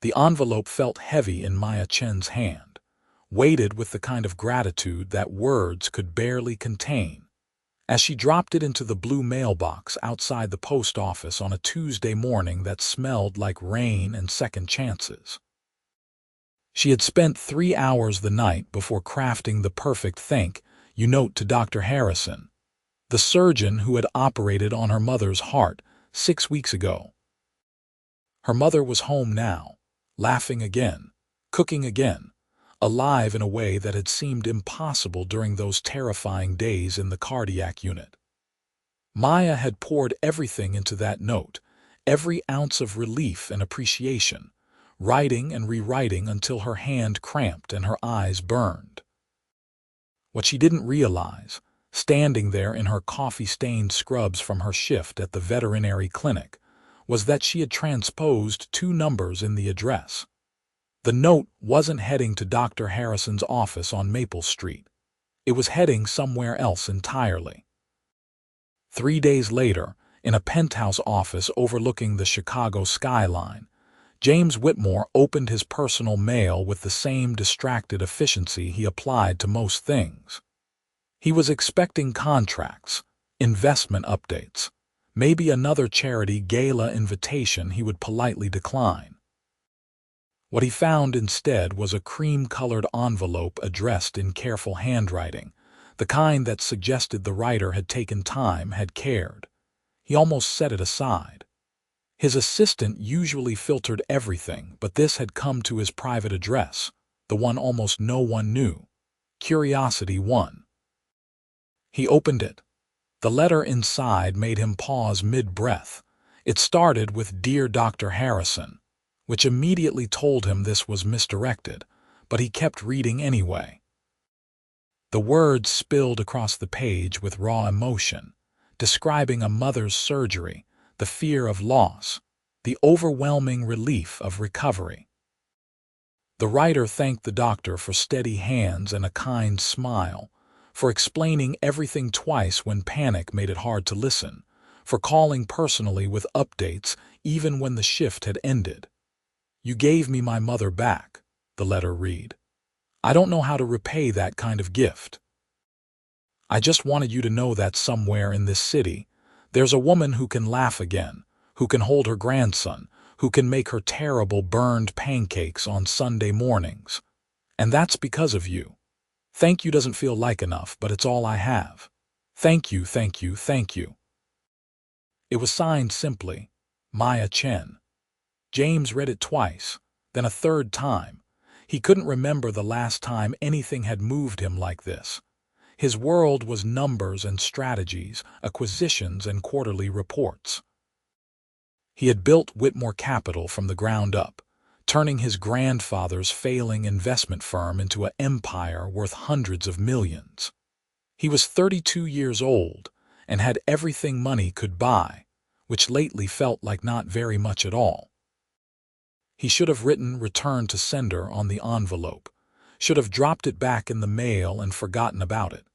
The envelope felt heavy in Maya Chen's hand, weighted with the kind of gratitude that words could barely contain. As she dropped it into the blue mailbox outside the post office on a Tuesday morning that smelled like rain and second chances. She had spent 3 hours the night before crafting the perfect thank you note to Dr. Harrison, the surgeon who had operated on her mother's heart 6 weeks ago. Her mother was home now, laughing again, cooking again, alive in a way that had seemed impossible during those terrifying days in the cardiac unit. Maya had poured everything into that note, every ounce of relief and appreciation, writing and rewriting until her hand cramped and her eyes burned. What she didn't realize, standing there in her coffee-stained scrubs from her shift at the veterinary clinic, was that she had transposed 2 numbers in the address. The note wasn't heading to Dr. Harrison's office on Maple Street. It was heading somewhere else entirely. 3 days later, in a penthouse office overlooking the Chicago skyline, James Whitmore opened his personal mail with the same distracted efficiency he applied to most things. He was expecting contracts, investment updates, maybe another charity gala invitation he would politely decline. What he found instead was a cream-colored envelope addressed in careful handwriting, the kind that suggested the writer had taken time, had cared. He almost set it aside. His assistant usually filtered everything, but this had come to his private address, the one almost no one knew. Curiosity won. He opened it. The letter inside made him pause mid-breath. It started with "Dear Dr. Harrison," which immediately told him this was misdirected, but he kept reading anyway. The words spilled across the page with raw emotion, describing a mother's surgery, the fear of loss, the overwhelming relief of recovery. The writer thanked the doctor for steady hands and a kind smile, for explaining everything twice when panic made it hard to listen, for calling personally with updates even when the shift had ended. "You gave me my mother back," the letter read. "I don't know how to repay that kind of gift. I just wanted you to know that somewhere in this city, there's a woman who can laugh again, who can hold her grandson, who can make her terrible burned pancakes on Sunday mornings. And that's because of you. Thank you doesn't feel like enough, but it's all I have. Thank you, thank you, thank you." It was signed simply, Maya Chen. James read it twice, then a third time. He couldn't remember the last time anything had moved him like this. His world was numbers and strategies, acquisitions and quarterly reports. He had built Whitmore Capital from the ground up, turning his grandfather's failing investment firm into an empire worth hundreds of millions. He was 32 years old and had everything money could buy, which lately felt like not very much at all. He should have written "Return to sender" on the envelope, should have dropped it back in the mail and forgotten about it.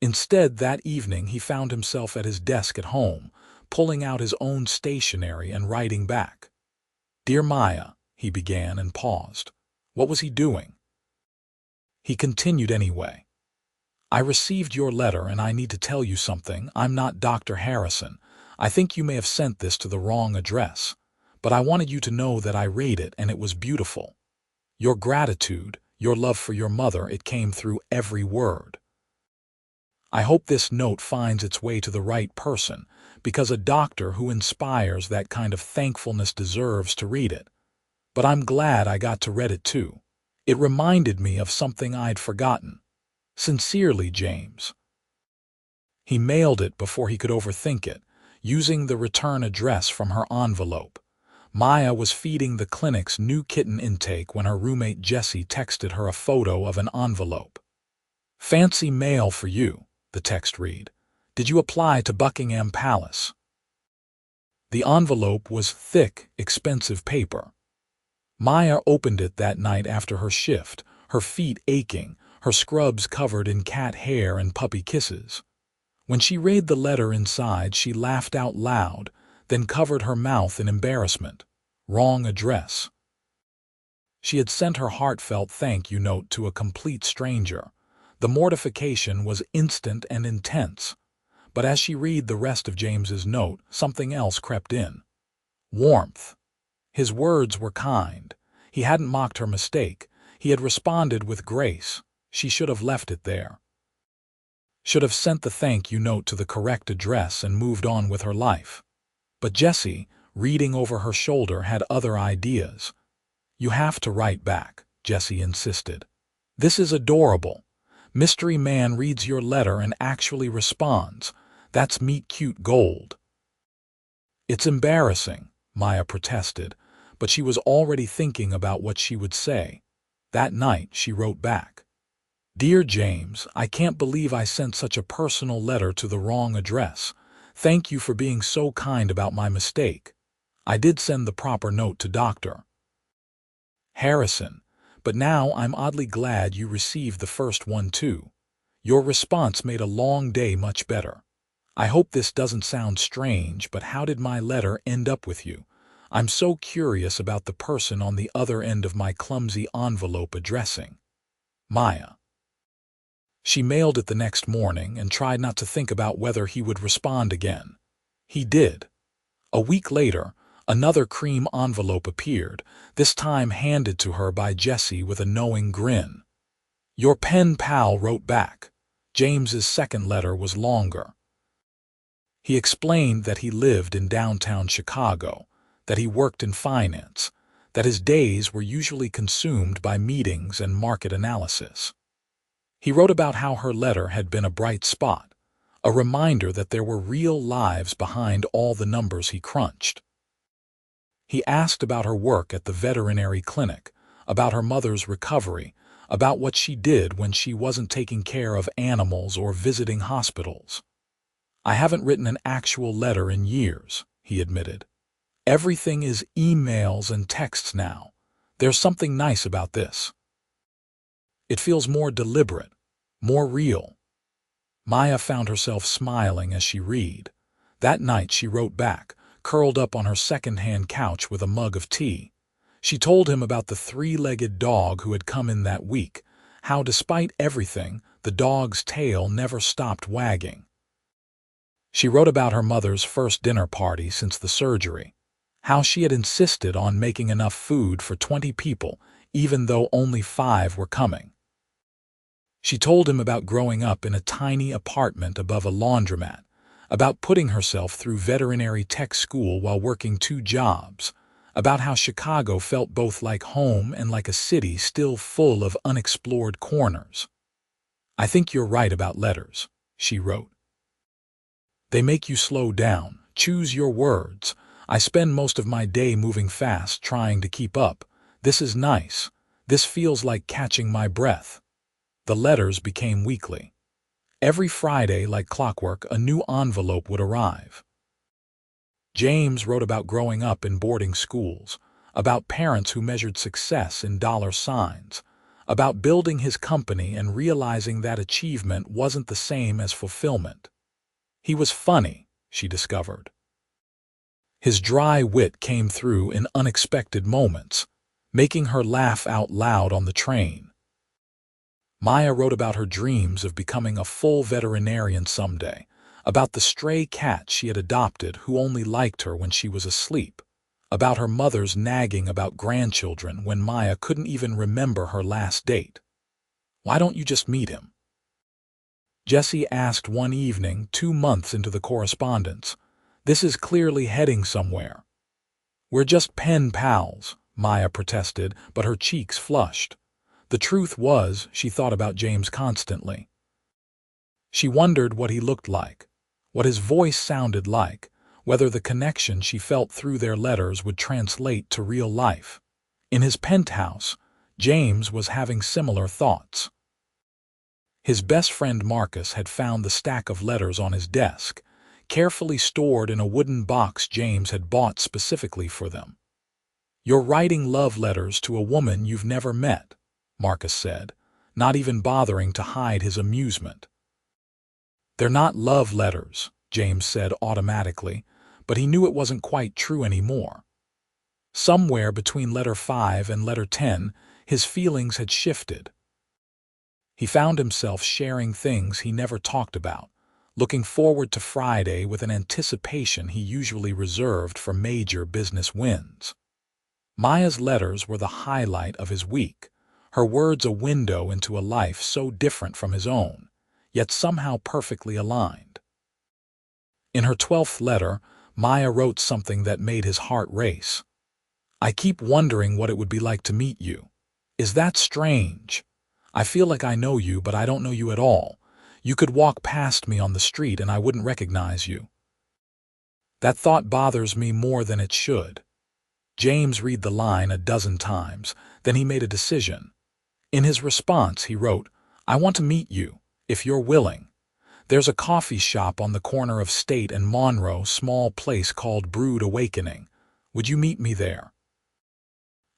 Instead, that evening he found himself at his desk at home, pulling out his own stationery and writing back. "Dear Maya," he began and paused. What was he doing? He continued anyway. "I received your letter and I need to tell you something. I'm not Dr. Harrison. I think you may have sent this to the wrong address. But I wanted you to know that I read it and it was beautiful. Your gratitude, your love for your mother, it came through every word. I hope this note finds its way to the right person, because a doctor who inspires that kind of thankfulness deserves to read it. But I'm glad I got to read it too. It reminded me of something I'd forgotten. Sincerely, James." He mailed it before he could overthink it, using the return address from her envelope. Maya was feeding the clinic's new kitten intake when her roommate Jessie texted her a photo of an envelope. "Fancy mail for you," the text read. "Did you apply to Buckingham Palace?" The envelope was thick, expensive paper. Maya opened it that night after her shift, her feet aching, her scrubs covered in cat hair and puppy kisses. When she read the letter inside, she laughed out loud, then covered her mouth in embarrassment. Wrong address. She had sent her heartfelt thank you note to a complete stranger. The mortification was instant and intense. But as she read the rest of James's note, something else crept in. Warmth. His words were kind. He hadn't mocked her mistake. He had responded with grace. She should have left it there. Should have sent the thank you note to the correct address and moved on with her life. But Jessie, reading over her shoulder, had other ideas. You have to write back, Jessie insisted. This is adorable. Mystery Man reads your letter and actually responds. That's meet-cute gold. It's embarrassing, Maya protested, but she was already thinking about what she would say. That night she wrote back. Dear James, I can't believe I sent such a personal letter to the wrong address. Thank you for being so kind about my mistake. I did send the proper note to Dr. Harrison, but now I'm oddly glad you received the first one too. Your response made a long day much better. I hope this doesn't sound strange, but how did my letter end up with you? I'm so curious about the person on the other end of my clumsy envelope addressing. Maya. She mailed it the next morning and tried not to think about whether he would respond again. He did. A week later, another cream envelope appeared, this time handed to her by Jessie with a knowing grin. Your pen pal wrote back. James's second letter was longer. He explained that he lived in downtown Chicago, that he worked in finance, that his days were usually consumed by meetings and market analysis. He wrote about how her letter had been a bright spot, a reminder that there were real lives behind all the numbers he crunched. He asked about her work at the veterinary clinic, about her mother's recovery, about what she did when she wasn't taking care of animals or visiting hospitals. I haven't written an actual letter in years, he admitted. Everything is emails and texts now. There's something nice about this. It feels more deliberate, more real. Maya found herself smiling as she read. That night she wrote back, curled up on her second-hand couch with a mug of tea. She told him about the three-legged dog who had come in that week, how despite everything, the dog's tail never stopped wagging. She wrote about her mother's first dinner party since the surgery, how she had insisted on making enough food for 20 people, even though only 5 were coming. She told him about growing up in a tiny apartment above a laundromat, about putting herself through veterinary tech school while working 2 jobs, about how Chicago felt both like home and like a city still full of unexplored corners. I think you're right about letters, she wrote. They make you slow down, choose your words. I spend most of my day moving fast, trying to keep up. This is nice. This feels like catching my breath. The letters became weekly. Every Friday, like clockwork, a new envelope would arrive. James wrote about growing up in boarding schools, about parents who measured success in dollar signs, about building his company and realizing that achievement wasn't the same as fulfillment. He was funny, she discovered. His dry wit came through in unexpected moments, making her laugh out loud on the train. Maya wrote about her dreams of becoming a full veterinarian someday, about the stray cat she had adopted who only liked her when she was asleep, about her mother's nagging about grandchildren when Maya couldn't even remember her last date. Why don't you just meet him? Jessie asked one evening, 2 months into the correspondence. This is clearly heading somewhere. We're just pen pals, Maya protested, but her cheeks flushed. The truth was, she thought about James constantly. She wondered what he looked like, what his voice sounded like, whether the connection she felt through their letters would translate to real life. In his penthouse, James was having similar thoughts. His best friend Marcus had found the stack of letters on his desk, carefully stored in a wooden box James had bought specifically for them. You're writing love letters to a woman you've never met, Marcus said, not even bothering to hide his amusement. They're not love letters, James said automatically, but he knew it wasn't quite true anymore. Somewhere between letter 5 and letter 10, his feelings had shifted. He found himself sharing things he never talked about, looking forward to Friday with an anticipation he usually reserved for major business wins. Maya's letters were the highlight of his week, her words a window into a life so different from his own, yet somehow perfectly aligned. In her 12th letter, Maya wrote something that made his heart race. "I keep wondering what it would be like to meet you. Is that strange? I feel like I know you, but I don't know you at all. You could walk past me on the street and I wouldn't recognize you. That thought bothers me more than it should." James read the line a dozen times, then he made a decision. In his response, he wrote, "I want to meet you, if you're willing. There's a coffee shop on the corner of State and Monroe, small place called Brood Awakening. Would you meet me there?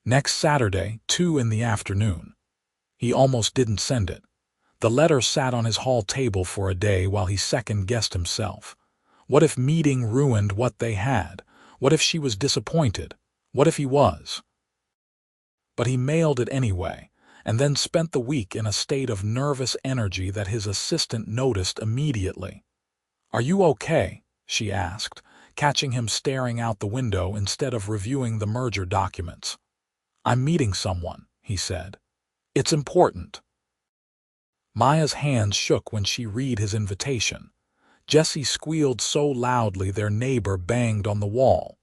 Next Saturday, 2 in the afternoon." He almost didn't send it. The letter sat on his hall table for a day while he second-guessed himself. What if meeting ruined what they had? What if she was disappointed? What if he was? But he mailed it anyway, and then spent the week in a state of nervous energy that his assistant noticed immediately. "Are you okay?" she asked, catching him staring out the window instead of reviewing the merger documents. "I'm meeting someone," he said. "It's important." Maya's hands shook when she read his invitation. Jessie squealed so loudly their neighbor banged on the wall.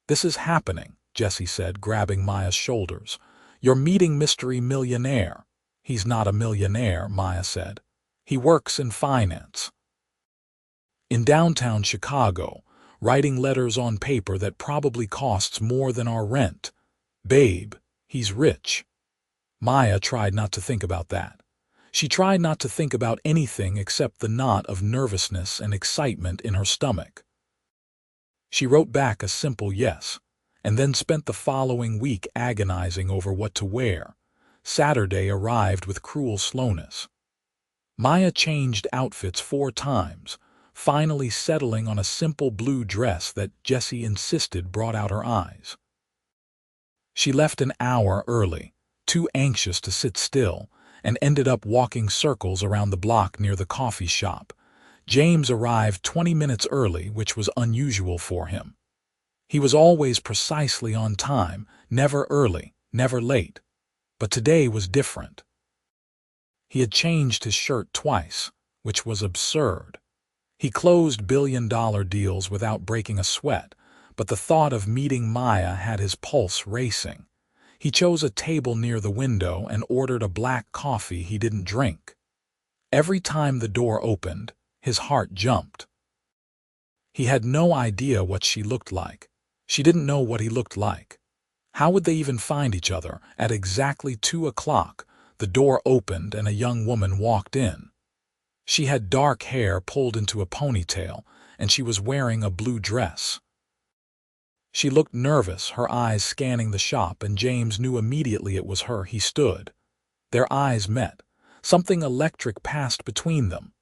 "This is happening," Jessie said, grabbing Maya's shoulders. "You're meeting Mystery Millionaire." "He's not a millionaire," Maya said. "He works in finance." In downtown Chicago, writing letters on paper that probably costs more than our rent. "Babe, he's rich." Maya tried not to think about that. She tried not to think about anything except the knot of nervousness and excitement in her stomach. She wrote back a simple yes, and then spent the following week agonizing over what to wear. Saturday arrived with cruel slowness. Maya changed outfits 4 times, finally settling on a simple blue dress that Jessie insisted brought out her eyes. She left an hour early, too anxious to sit still, and ended up walking circles around the block near the coffee shop. James arrived 20 minutes early, which was unusual for him. He was always precisely on time, never early, never late. But today was different. He had changed his shirt twice, which was absurd. He closed billion-dollar deals without breaking a sweat, but the thought of meeting Maya had his pulse racing. He chose a table near the window and ordered a black coffee he didn't drink. Every time the door opened, his heart jumped. He had no idea what she looked like. She didn't know what he looked like. How would they even find each other? At exactly 2 o'clock, the door opened and a young woman walked in. She had dark hair pulled into a ponytail, and she was wearing a blue dress. She looked nervous, her eyes scanning the shop, and James knew immediately it was her. He stood. Their eyes met. Something electric passed between them.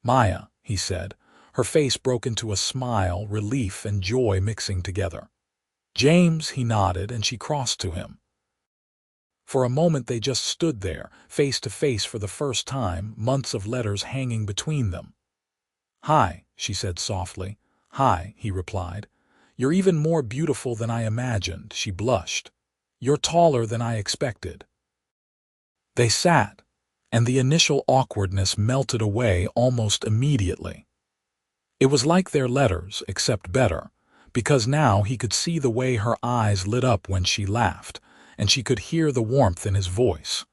"Maya," he said. Her face broke into a smile, relief and joy mixing together. "James," he nodded, and she crossed to him. For a moment they just stood there, face to face for the first time, months of letters hanging between them. "Hi," she said softly. "Hi," he replied. "You're even more beautiful than I imagined," she blushed. "You're taller than I expected." They sat, and the initial awkwardness melted away almost immediately. It was like their letters, except better, because now he could see the way her eyes lit up when she laughed, and she could hear the warmth in his voice.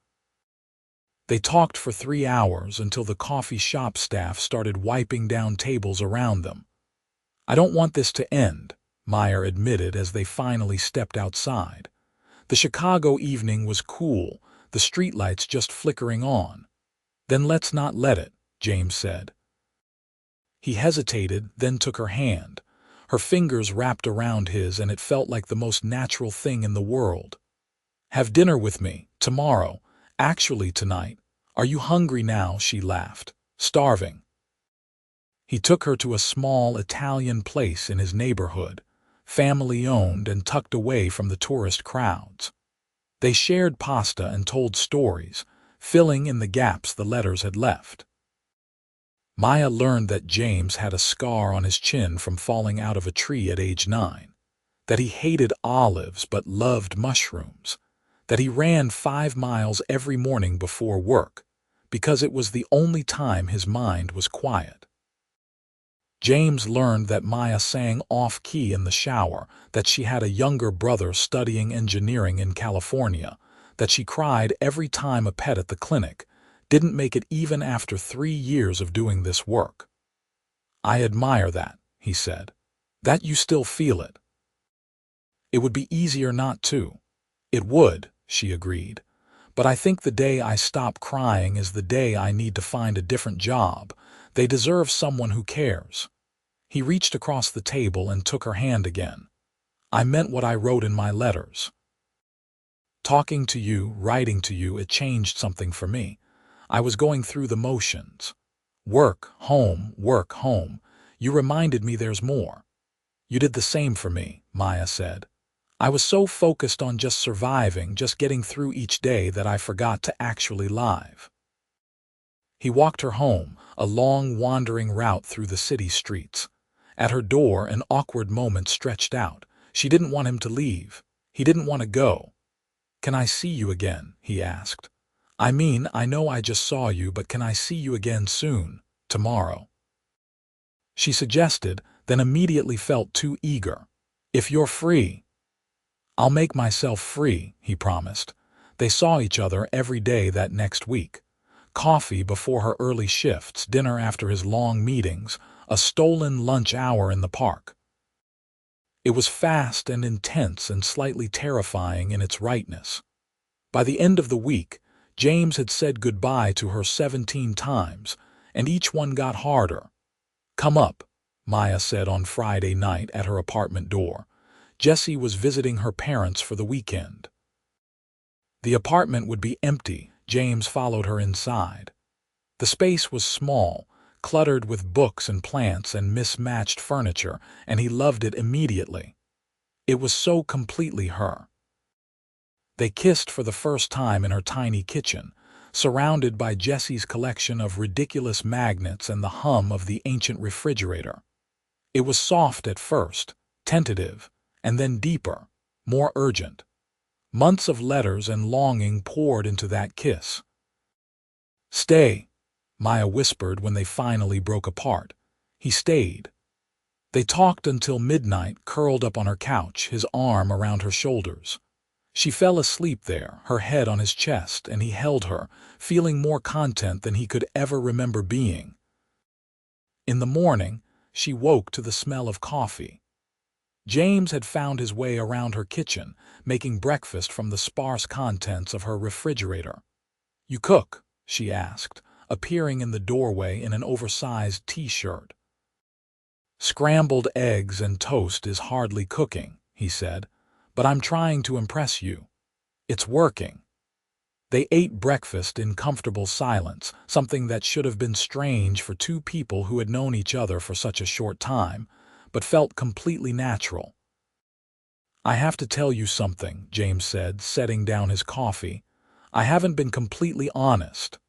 They talked for 3 hours until the coffee shop staff started wiping down tables around them. "I don't want this to end," Meyer admitted as they finally stepped outside. The Chicago evening was cool, the streetlights just flickering on. "Then let's not let it," James said. He hesitated, then took her hand. Her fingers wrapped around his, and it felt like the most natural thing in the world. "Have dinner with me, tomorrow. Actually, tonight. Are you hungry now?" she laughed. "Starving." He took her to a small Italian place in his neighborhood. family-owned and tucked away from the tourist crowds. They shared pasta and told stories, filling in the gaps the letters had left. Maya learned that James had a scar on his chin from falling out of a tree at age 9, that he hated olives but loved mushrooms, that he ran 5 miles every morning before work, because it was the only time his mind was quiet. James learned that Maya sang off-key in the shower, that she had a younger brother studying engineering in California, that she cried every time a pet at the clinic didn't make it even after 3 years of doing this work. "I admire that," he said. "That you still feel it." "It would be easier not to." "It would," she agreed. "But I think the day I stop crying is the day I need to find a different job. They deserve someone who cares." He reached across the table and took her hand again. "I meant what I wrote in my letters. Talking to you, writing to you, it changed something for me. I was going through the motions. Work, home, work, home. You reminded me there's more." "You did the same for me," Maya said. "I was so focused on just surviving, just getting through each day, that I forgot to actually live." He walked her home, a long, wandering route through the city streets. At her door, an awkward moment stretched out. She didn't want him to leave. He didn't want to go. "Can I see you again?" he asked. "I mean, I know I just saw you, but can I see you again soon, tomorrow?" She suggested, then immediately felt too eager. "If you're free." "I'll make myself free," he promised. They saw each other every day that next week. Coffee before her early shifts, dinner after his long meetings, a stolen lunch hour in the park. It was fast and intense and slightly terrifying in its rightness. By the end of the week, James had said goodbye to her 17 times, and each one got harder. "Come up," Maya said on Friday night at her apartment door. Jessie was visiting her parents for the weekend. The apartment would be empty. James followed her inside. The space was small, cluttered with books and plants and mismatched furniture, and he loved it immediately. It was so completely her. They kissed for the first time in her tiny kitchen, surrounded by Jessie's collection of ridiculous magnets and the hum of the ancient refrigerator. It was soft at first, tentative, and then deeper, more urgent. Months of letters and longing poured into that kiss. "Stay," Maya whispered when they finally broke apart. He stayed. They talked until midnight, curled up on her couch, his arm around her shoulders. She fell asleep there, her head on his chest, and he held her, feeling more content than he could ever remember being. In the morning, she woke to the smell of coffee. James had found his way around her kitchen, making breakfast from the sparse contents of her refrigerator. "You cook?" she asked, appearing in the doorway in an oversized t-shirt. "Scrambled eggs and toast is hardly cooking," he said, "but I'm trying to impress you. It's working." They ate breakfast in comfortable silence, something that should have been strange for two people who had known each other for such a short time, but felt completely natural. "I have to tell you something," James said, setting down his coffee. "I haven't been completely honest."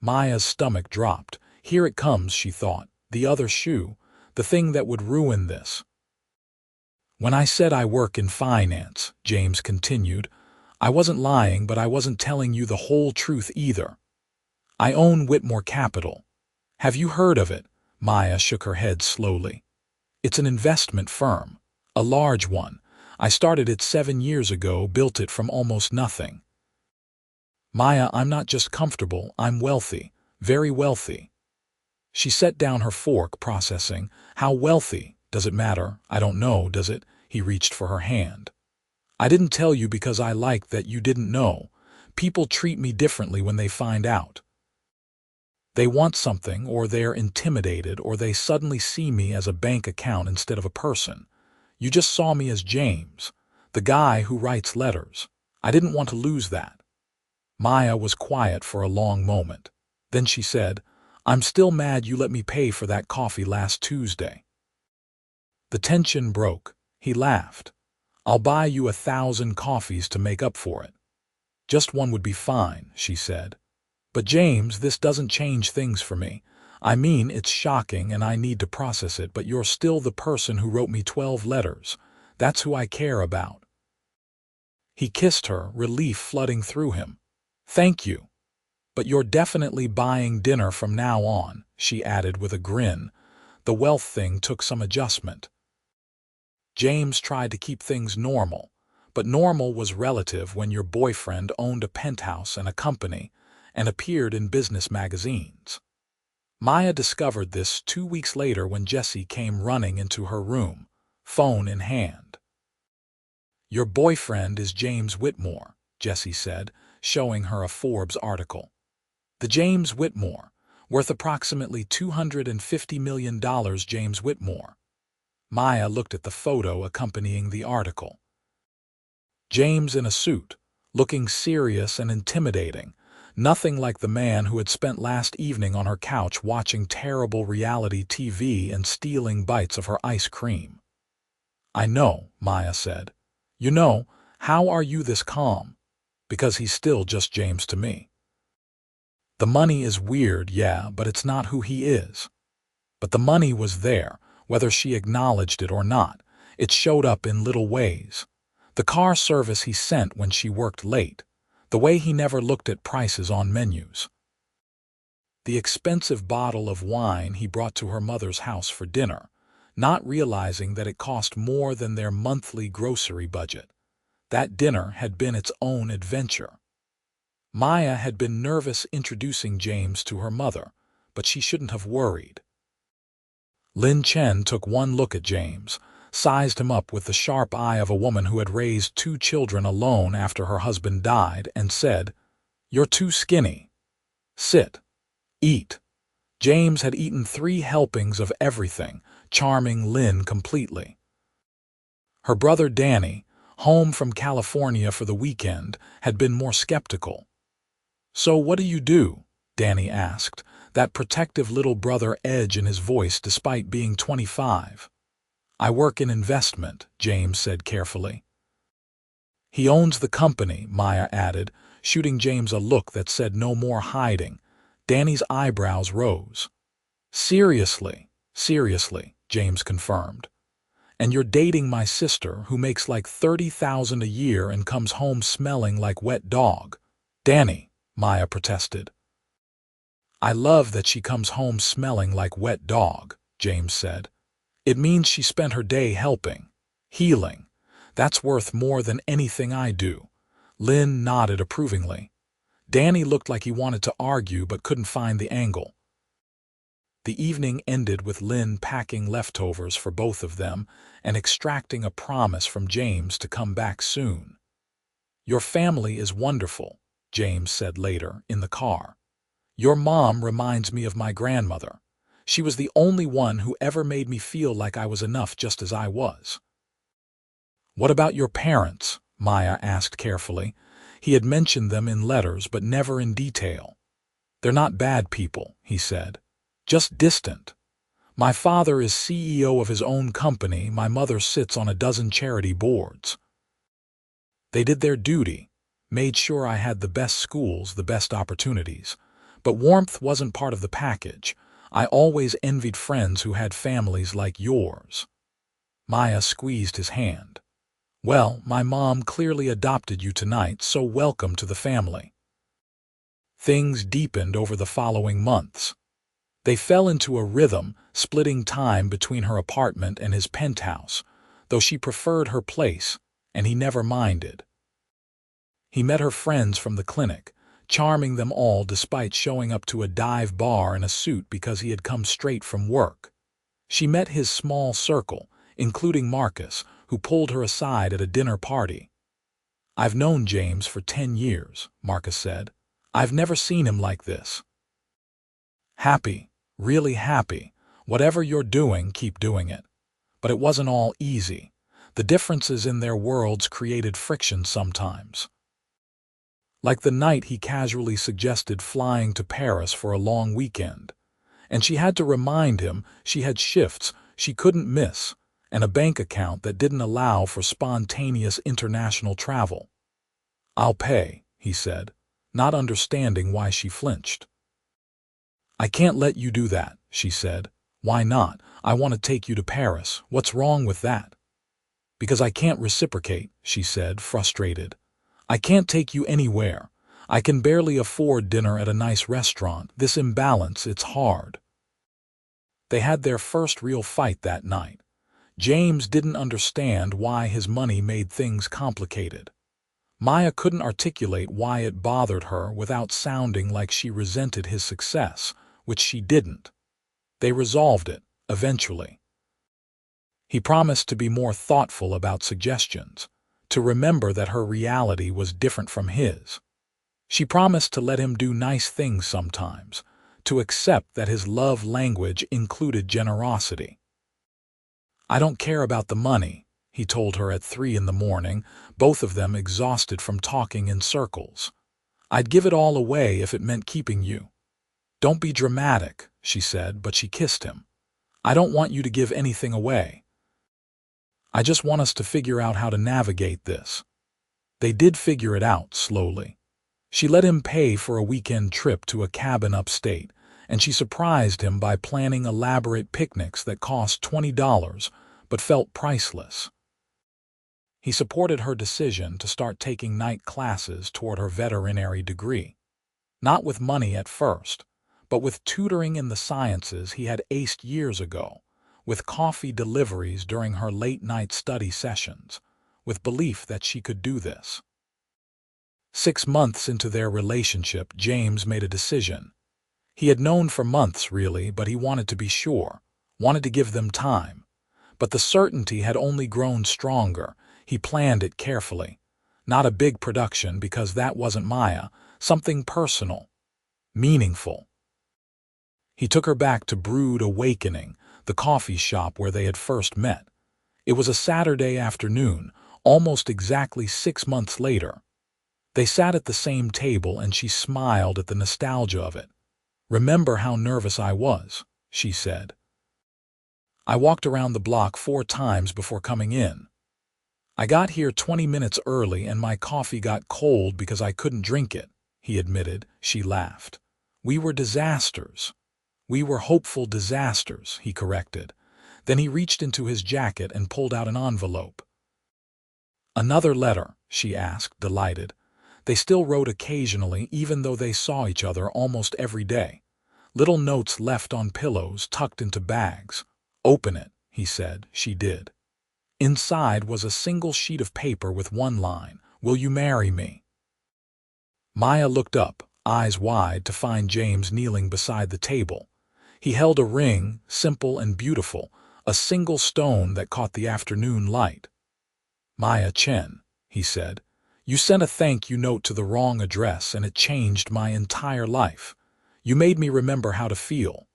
Maya's stomach dropped. Here it comes, she thought. The other shoe, the thing that would ruin this. "When I said I work in finance," James continued, "I wasn't lying, but I wasn't telling you the whole truth either. I own Whitmore Capital. Have you heard of it?" Maya shook her head slowly. "It's an investment firm, a large one. I started it 7 years ago, built it from almost nothing." "Maya, I'm not just comfortable, I'm wealthy, very wealthy." She set down her fork, processing. "How wealthy? Does it matter? I don't know, does it?" He reached for her hand. "I didn't tell you because I liked that you didn't know. People treat me differently when they find out. They want something, or they're intimidated, or they suddenly see me as a bank account instead of a person. You just saw me as James, the guy who writes letters. I didn't want to lose that." Maya was quiet for a long moment. Then she said, "I'm still mad you let me pay for that coffee last Tuesday." The tension broke. He laughed. "I'll buy you 1,000 coffees to make up for it." "Just one would be fine," she said. "But James, this doesn't change things for me. I mean, it's shocking and I need to process it, but you're still the person who wrote me 12 letters. That's who I care about." He kissed her, relief flooding through him. "Thank you. But you're definitely buying dinner from now on," she added with a grin. The wealth thing took some adjustment. James tried to keep things normal, but normal was relative when your boyfriend owned a penthouse and a company and appeared in business magazines. Maya discovered this 2 weeks later when Jessie came running into her room, phone in hand. "Your boyfriend is James Whitmore," Jessie said, showing her a Forbes article. "The James Whitmore, worth approximately $250 million. James Whitmore." Maya looked at the photo accompanying the article. James in a suit, looking serious and intimidating, nothing like the man who had spent last evening on her couch watching terrible reality TV and stealing bites of her ice cream. "I know," Maya said. "You know, how are you this calm?" "Because he's still just James to me. The money is weird, yeah, but it's not who he is." But the money was there, whether she acknowledged it or not. It showed up in little ways. The car service he sent when she worked late. The way he never looked at prices on menus. The expensive bottle of wine he brought to her mother's house for dinner, not realizing that it cost more than their monthly grocery budget. That dinner had been its own adventure. Maya had been nervous introducing James to her mother, but she shouldn't have worried. Chen took one look at James, sized him up with the sharp eye of a woman who had raised 2 children alone after her husband died, and said, "You're too skinny. Sit. Eat." James had eaten 3 helpings of everything, charming Lynn completely. Her brother Danny, home from California for the weekend, had been more skeptical. "So what do you do?" Danny asked, that protective little brother edge in his voice despite being 25. "I work in investment," James said carefully. "He owns the company," Maya added, shooting James a look that said no more hiding. Danny's eyebrows rose. Seriously," James confirmed. "And you're dating my sister, who makes like $30,000 a year and comes home smelling like wet dog." "Danny," Maya protested. "I love that she comes home smelling like wet dog," James said. "It means she spent her day helping, healing. That's worth more than anything I do." Lynn nodded approvingly. Danny looked like he wanted to argue but couldn't find the angle. The evening ended with Lynn packing leftovers for both of them and extracting a promise from James to come back soon. "Your family is wonderful," James said later, in the car. "Your mom reminds me of my grandmother. She was the only one who ever made me feel like I was enough just as I was." "What about your parents?" Maya asked carefully. He had mentioned them in letters but never in detail. "They're not bad people," he said. "Just distant. My father is CEO of his own company, my mother sits on a dozen charity boards. They did their duty, made sure I had the best schools, the best opportunities. But warmth wasn't part of the package. I always envied friends who had families like yours." Maya squeezed his hand. "Well, my mom clearly adopted you tonight, so welcome to the family." Things deepened over the following months. They fell into a rhythm, splitting time between her apartment and his penthouse, though she preferred her place, and he never minded. He met her friends from the clinic, charming them all despite showing up to a dive bar in a suit because he had come straight from work. She met his small circle, including Marcus, who pulled her aside at a dinner party. "I've known James for 10 years, Marcus said. "I've never seen him like this. Happy, really happy. Whatever you're doing, keep doing it." But it wasn't all easy. The differences in their worlds created friction sometimes. Like the night he casually suggested flying to Paris for a long weekend. And she had to remind him she had shifts she couldn't miss, and a bank account that didn't allow for spontaneous international travel. "I'll pay," he said, not understanding why she flinched. "I can't let you do that," she said. "Why not? I want to take you to Paris. What's wrong with that?" "Because I can't reciprocate," she said, frustrated. "I can't take you anywhere. I can barely afford dinner at a nice restaurant. This imbalance, it's hard." They had their first real fight that night. James didn't understand why his money made things complicated. Maya couldn't articulate why it bothered her without sounding like she resented his success, which she didn't. They resolved it, eventually. He promised to be more thoughtful about suggestions, to remember that her reality was different from his. She promised to let him do nice things sometimes, to accept that his love language included generosity. "I don't care about the money," he told her at 3 in the morning, both of them exhausted from talking in circles. "I'd give it all away if it meant keeping you." "Don't be dramatic," she said, but she kissed him. "I don't want you to give anything away. I just want us to figure out how to navigate this." They did figure it out, slowly. She let him pay for a weekend trip to a cabin upstate, and she surprised him by planning elaborate picnics that cost $20 but felt priceless. He supported her decision to start taking night classes toward her veterinary degree. Not with money at first, but with tutoring in the sciences he had aced years ago, with coffee deliveries during her late-night study sessions, with belief that she could do this. 6 months into their relationship, James made a decision. He had known for months, really, but he wanted to be sure, wanted to give them time. But the certainty had only grown stronger. He planned it carefully. Not a big production, because that wasn't Maya, something personal, meaningful. He took her back to Brood Awakening, the coffee shop where they had first met. It was a Saturday afternoon, almost exactly 6 months later. They sat at the same table and she smiled at the nostalgia of it. "Remember how nervous I was," she said. "I walked around the block 4 times before coming in. I got here 20 minutes early and my coffee got cold because I couldn't drink it," he admitted. She laughed. "We were disasters." "We were hopeful disasters," he corrected. Then he reached into his jacket and pulled out an envelope. "Another letter?" she asked, delighted. They still wrote occasionally, even though they saw each other almost every day. Little notes left on pillows, tucked into bags. "Open it," he said. She did. Inside was a single sheet of paper with one line, "Will you marry me?" Maya looked up, eyes wide, to find James kneeling beside the table. He held a ring, simple and beautiful, a single stone that caught the afternoon light. "Maya Chen," he said, "you sent a thank you note to the wrong address and it changed my entire life. You made me remember how to feel,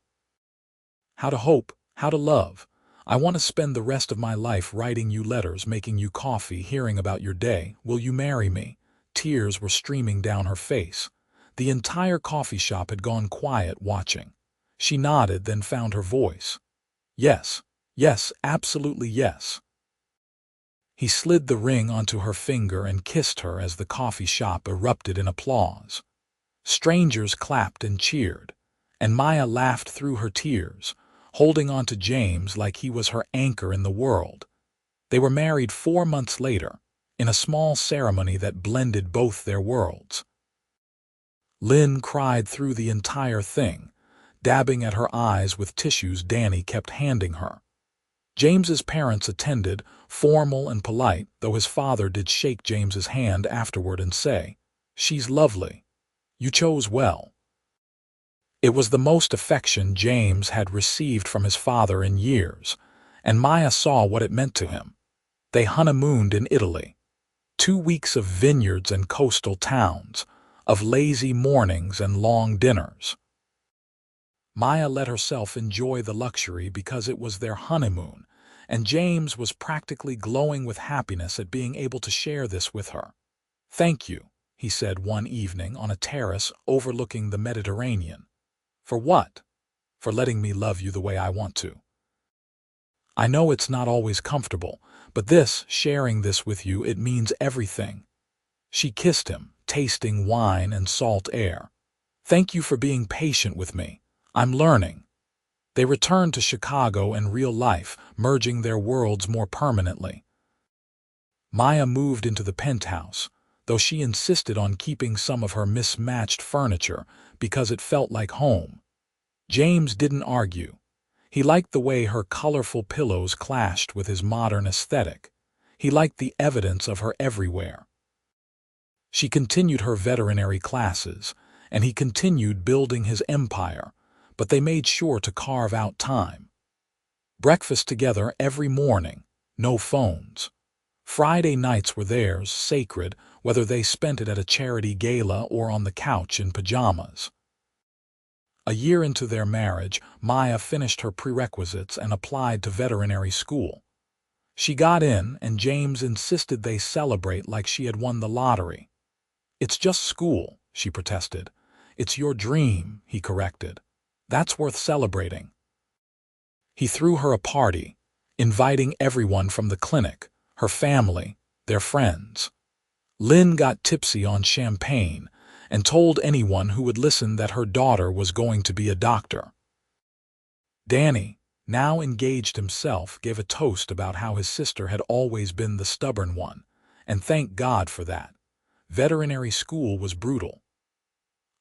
how to hope, how to love. I want to spend the rest of my life writing you letters, making you coffee, hearing about your day. Will you marry me?" Tears were streaming down her face. The entire coffee shop had gone quiet, watching. She nodded, then found her voice. "Yes, yes, absolutely yes." He slid the ring onto her finger and kissed her as the coffee shop erupted in applause. Strangers clapped and cheered, and Maya laughed through her tears, holding on to James like he was her anchor in the world. They were married 4 months later, in a small ceremony that blended both their worlds. Lynn cried through the entire thing, dabbing at her eyes with tissues Danny kept handing her. James's parents attended, formal and polite, though his father did shake James's hand afterward and say, "She's lovely. You chose well." It was the most affection James had received from his father in years, and Maya saw what it meant to him. They honeymooned in Italy. 2 weeks of vineyards and coastal towns, of lazy mornings and long dinners. Maya let herself enjoy the luxury because it was their honeymoon, and James was practically glowing with happiness at being able to share this with her. "Thank you," he said one evening on a terrace overlooking the Mediterranean. "For what?" "For letting me love you the way I want to." I know it's not always comfortable, but sharing this with you, it means everything." She kissed him, tasting wine and salt air. "Thank you for being patient with me. I'm learning." They returned to Chicago and real life, merging their worlds more permanently. Maya moved into the penthouse, though she insisted on keeping some of her mismatched furniture because it felt like home. James didn't argue. He liked the way her colorful pillows clashed with his modern aesthetic. He liked the evidence of her everywhere. She continued her veterinary classes, and he continued building his empire, but they made sure to carve out time. Breakfast together every morning, no phones. Friday nights were theirs, sacred, whether they spent it at a charity gala or on the couch in pajamas. A year into their marriage, Maya finished her prerequisites and applied to veterinary school. She got in, and James insisted they celebrate like she had won the lottery. "It's just school," she protested. "It's your dream," he corrected. "That's worth celebrating." He threw her a party, inviting everyone from the clinic, her family, their friends. Lynn got tipsy on champagne and told anyone who would listen that her daughter was going to be a doctor. Danny, now engaged himself, gave a toast about how his sister had always been the stubborn one, and thank God for that. Veterinary school was brutal.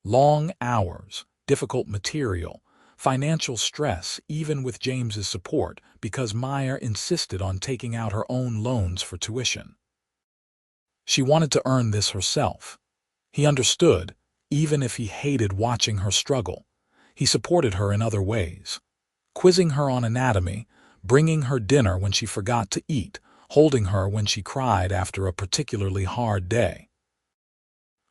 Long hours, difficult material, financial stress, even with James's support, because Maya insisted on taking out her own loans for tuition. She wanted to earn this herself. He understood, even if he hated watching her struggle. He supported her in other ways. Quizzing her on anatomy, bringing her dinner when she forgot to eat, holding her when she cried after a particularly hard day.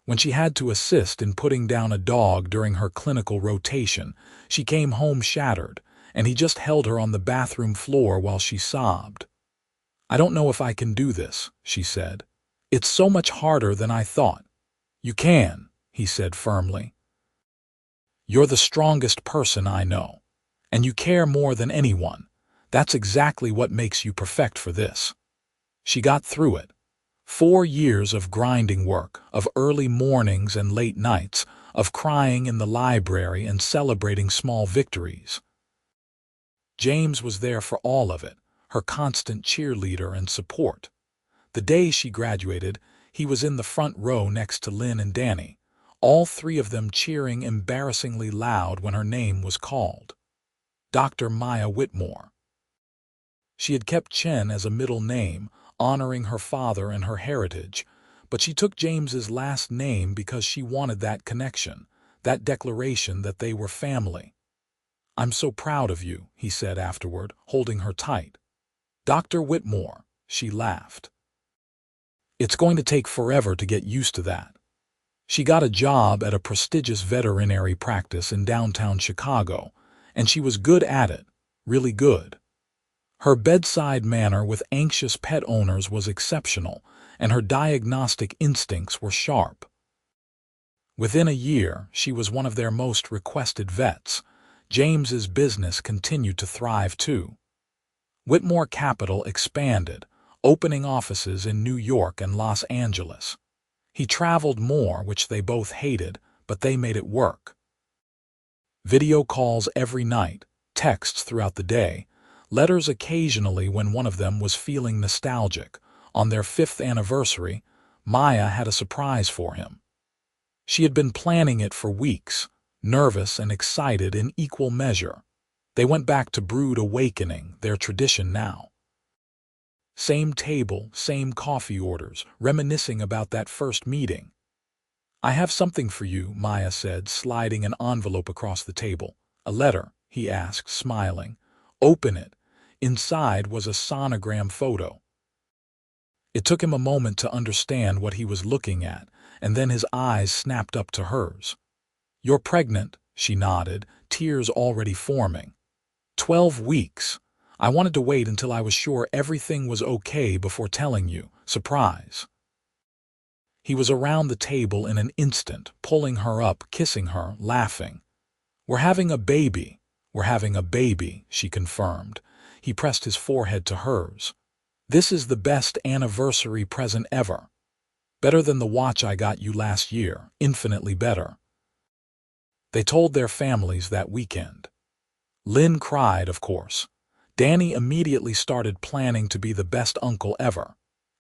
When she had to assist in putting down a dog during her clinical rotation, she came home shattered, and he just held her on the bathroom floor while she sobbed. "I don't know if I can do this," she said. "It's so much harder than I thought." "You can," he said firmly. "You're the strongest person I know, and you care more than anyone. That's exactly what makes you perfect for this." She got through it. 4 years of grinding work, of early mornings and late nights, of crying in the library and celebrating small victories. James was there for all of it, her constant cheerleader and support. The day she graduated, he was in the front row next to Lynn and Danny, all three of them cheering embarrassingly loud when her name was called. Dr. Maya Whitmore. She had kept Chen as a middle name, honoring her father and her heritage, but she took James's last name because she wanted that connection, that declaration that they were family. "I'm so proud of you," he said afterward, holding her tight. "Dr. Whitmore," she laughed. "It's going to take forever to get used to that." She got a job at a prestigious veterinary practice in downtown Chicago, and she was good at it, really good. Her bedside manner with anxious pet owners was exceptional, and her diagnostic instincts were sharp. Within a year, she was one of their most requested vets. James's business continued to thrive too. Whitmore Capital expanded, opening offices in New York and Los Angeles. He traveled more, which they both hated, but they made it work. Video calls every night, texts throughout the day, letters occasionally when one of them was feeling nostalgic. On their 5th anniversary, Maya had a surprise for him. She had been planning it for weeks, nervous and excited in equal measure. They went back to Brood Awakening, their tradition now. Same table, same coffee orders, reminiscing about that first meeting. "I have something for you," Maya said, sliding an envelope across the table. "A letter?" he asked, smiling. "Open it." Inside was a sonogram photo. It took him a moment to understand what he was looking at, and then his eyes snapped up to hers. "You're pregnant," she nodded, tears already forming. 12 weeks. I wanted to wait until I was sure everything was okay before telling you. Surprise." He was around the table in an instant, pulling her up, kissing her, laughing. "We're having a baby." "We're having a baby," she confirmed. He pressed his forehead to hers. "This is the best anniversary present ever. Better than the watch I got you last year, infinitely better." They told their families that weekend. Lynn cried, of course. Danny immediately started planning to be the best uncle ever.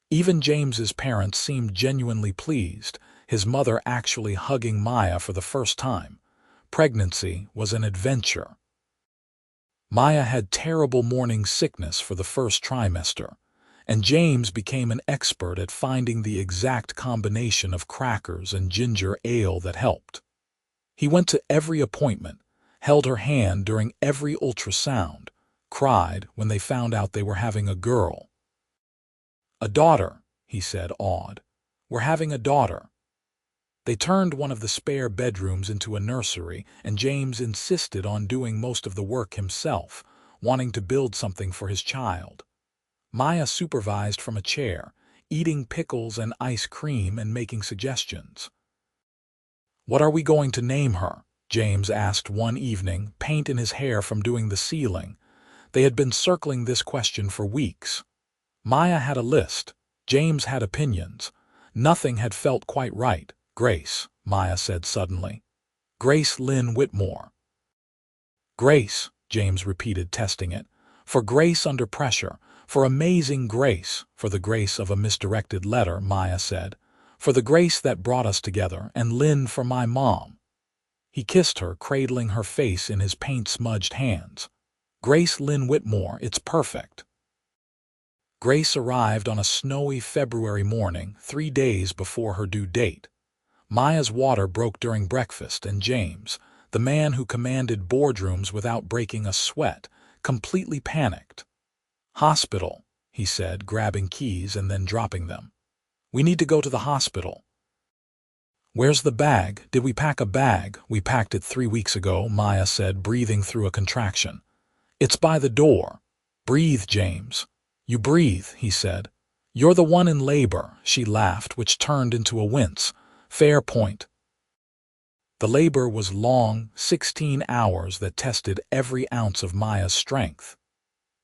Even James's parents seemed genuinely pleased, his mother actually hugging Maya for the first time. Pregnancy was an adventure. Maya had terrible morning sickness for the first trimester, and James became an expert at finding the exact combination of crackers and ginger ale that helped. He went to every appointment, held her hand during every ultrasound, cried when they found out they were having a girl. "A daughter," he said, awed. "We're having a daughter." They turned one of the spare bedrooms into a nursery, and James insisted on doing most of the work himself, wanting to build something for his child. Maya supervised from a chair, eating pickles and ice cream and making suggestions. "What are we going to name her?" James asked one evening, paint in his hair from doing the ceiling. They had been circling this question for weeks. Maya had a list. James had opinions. Nothing had felt quite right. "Grace," Maya said suddenly. "Grace Lynn Whitmore." "Grace," James repeated, testing it. "For grace under pressure, for amazing grace, for the grace of a misdirected letter," Maya said. "For the grace that brought us together, and Lynn for my mom." He kissed her, cradling her face in his paint-smudged hands. "Grace Lynn Whitmore, it's perfect." Grace arrived on a snowy February morning, 3 days before her due date. Maya's water broke during breakfast, and James, the man who commanded boardrooms without breaking a sweat, completely panicked. "Hospital," he said, grabbing keys and then dropping them. "We need to go to the hospital." "Where's the bag? Did we pack a bag?" "We packed it 3 weeks ago," Maya said, breathing through a contraction. "It's by the door." "Breathe, James." "You breathe," he said. "You're the one in labor," she laughed, which turned into a wince. "Fair point." The labor was long, 16 hours that tested every ounce of Maya's strength.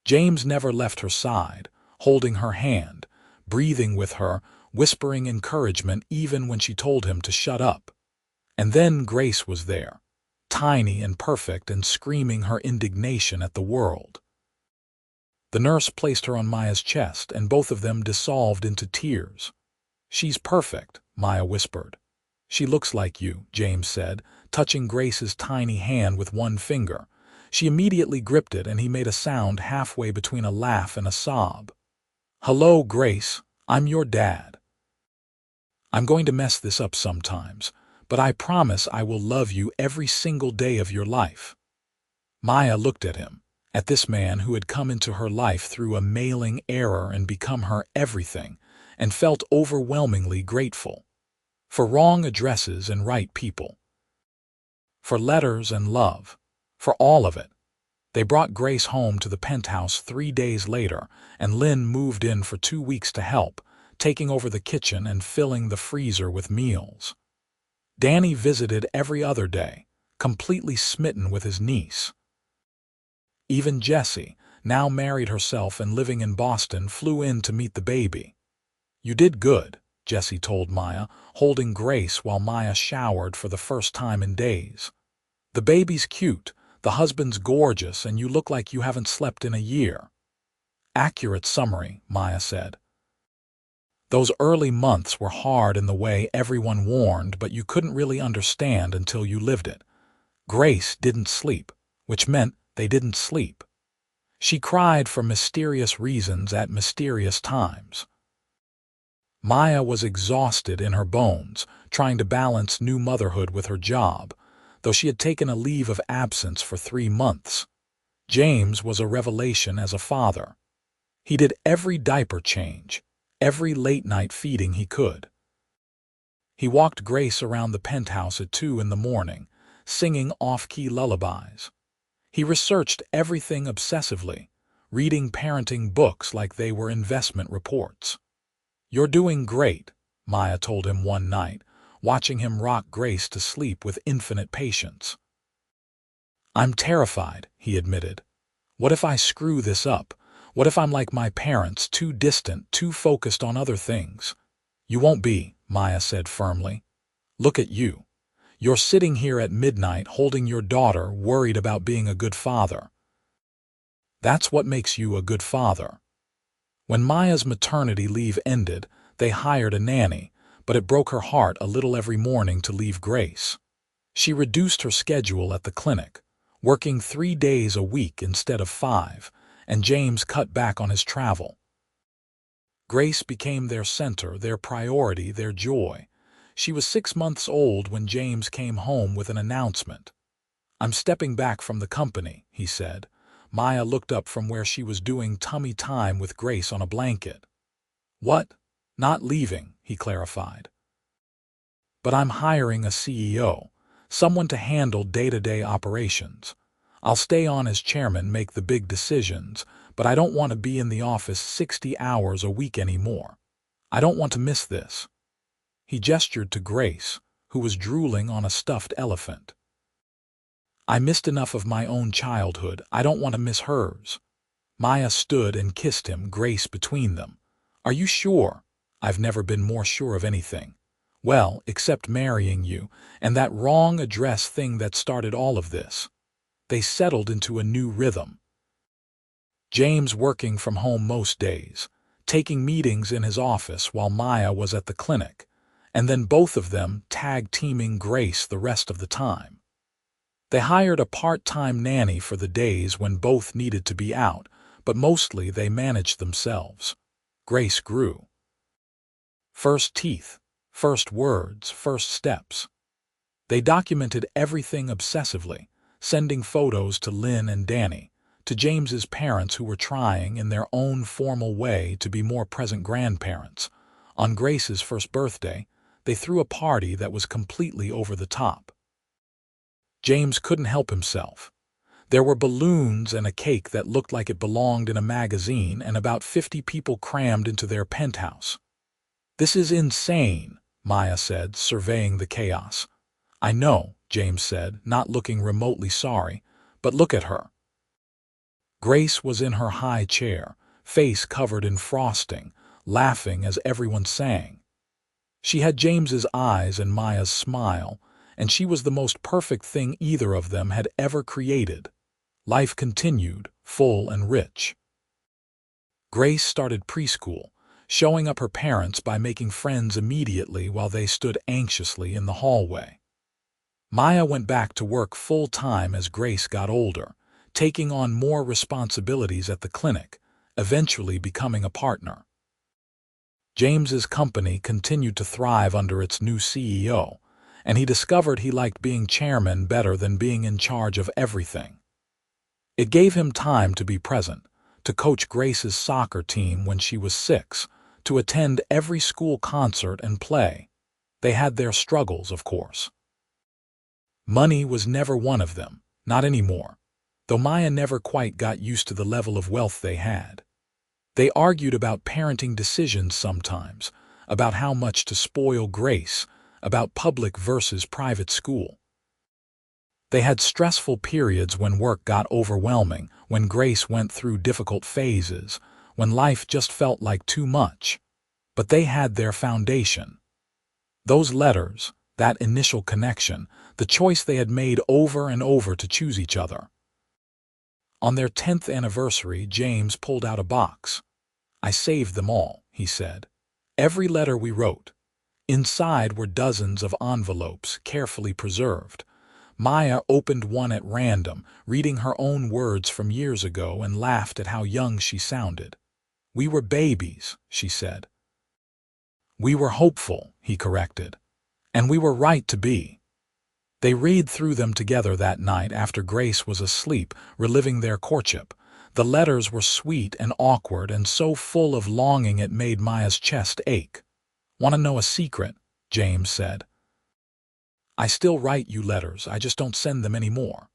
James never left her side, holding her hand, breathing with her, whispering encouragement even when she told him to shut up. And then Grace was there, tiny and perfect and screaming her indignation at the world. The nurse placed her on Maya's chest, and both of them dissolved into tears. "She's perfect," Maya whispered. "She looks like you," James said, touching Grace's tiny hand with one finger. She immediately gripped it, and he made a sound halfway between a laugh and a sob. "Hello, Grace. I'm your dad. I'm going to mess this up sometimes, but I promise I will love you every single day of your life." Maya looked at him, at this man who had come into her life through a mailing error and become her everything, and felt overwhelmingly grateful. For wrong addresses and right people. For letters and love. For all of it. They brought Grace home to the penthouse 3 days later, and Lynn moved in for 2 weeks to help, taking over the kitchen and filling the freezer with meals. Danny visited every other day, completely smitten with his niece. Even Jessie, now married herself and living in Boston, flew in to meet the baby. "You did good," Jessie told Maya, holding Grace while Maya showered for the first time in days. "The baby's cute, the husband's gorgeous, and you look like you haven't slept in a year." "Accurate summary," Maya said. "Those early months were hard in the way everyone warned, but you couldn't really understand until you lived it. Grace didn't sleep, which meant they didn't sleep. She cried for mysterious reasons at mysterious times." Maya was exhausted in her bones, trying to balance new motherhood with her job, though she had taken a leave of absence for 3 months. James was a revelation as a father. He did every diaper change, every late-night feeding he could. He walked Grace around the penthouse at 2 in the morning, singing off-key lullabies. He researched everything obsessively, reading parenting books like they were investment reports. "You're doing great," Maya told him one night, watching him rock Grace to sleep with infinite patience. "I'm terrified," he admitted. What if I screw this up? What if I'm like my parents, too distant, too focused on other things? You won't be, Maya said firmly. Look at you. You're sitting here at midnight holding your daughter, worried about being a good father. That's what makes you a good father. When Maya's maternity leave ended, they hired a nanny, but it broke her heart a little every morning to leave Grace. She reduced her schedule at the clinic, working 3 days a week instead of 5, and James cut back on his travel. Grace became their center, their priority, their joy. She was 6 months old when James came home with an announcement. "I'm stepping back from the company," he said. Maya looked up from where she was doing tummy time with Grace on a blanket. "What? Not leaving," he clarified. "But I'm hiring a CEO, someone to handle day-to-day operations. I'll stay on as chairman, make the big decisions, but I don't want to be in the office 60 hours a week anymore. I don't want to miss this." He gestured to Grace, who was drooling on a stuffed elephant. "I missed enough of my own childhood. I don't want to miss hers." Maya stood and kissed him, Grace between them. "Are you sure?" "I've never been more sure of anything. Well, except marrying you, and that wrong address thing that started all of this." They settled into a new rhythm. James working from home most days, taking meetings in his office while Maya was at the clinic, and then both of them tag-teaming Grace the rest of the time. They hired a part-time nanny for the days when both needed to be out, but mostly they managed themselves. Grace grew. First teeth, first words, first steps. They documented everything obsessively, sending photos to Lynn and Danny, to James's parents who were trying in their own formal way to be more present grandparents. On Grace's first birthday, they threw a party that was completely over the top. James couldn't help himself. There were balloons and a cake that looked like it belonged in a magazine, and about 50 people crammed into their penthouse. "This is insane," Maya said, surveying the chaos. "I know," James said, not looking remotely sorry, "but look at her." Grace was in her high chair, face covered in frosting, laughing as everyone sang. She had James's eyes and Maya's smile, and she was the most perfect thing either of them had ever created. Life continued, full and rich. Grace started preschool, showing up her parents by making friends immediately while they stood anxiously in the hallway. Maya went back to work full-time as Grace got older, taking on more responsibilities at the clinic, eventually becoming a partner. James's company continued to thrive under its new CEO, and he discovered he liked being chairman better than being in charge of everything. It gave him time to be present, to coach Grace's soccer team when she was 6, to attend every school concert and play. They had their struggles, of course. Money was never one of them, not anymore, though Maya never quite got used to the level of wealth they had. They argued about parenting decisions sometimes, about how much to spoil Grace, about public versus private school. They had stressful periods when work got overwhelming, when Grace went through difficult phases, when life just felt like too much. But they had their foundation. Those letters, that initial connection, the choice they had made over and over to choose each other. On their 10th anniversary, James pulled out a box. "I saved them all," he said. "Every letter we wrote." Inside were dozens of envelopes, carefully preserved. Maya opened one at random, reading her own words from years ago, and laughed at how young she sounded. "We were babies," she said. "We were hopeful," he corrected. "And we were right to be." They read through them together that night after Grace was asleep, reliving their courtship. The letters were sweet and awkward and so full of longing it made Maya's chest ache. "Want to know a secret?" James said. "I still write you letters, I just don't send them anymore."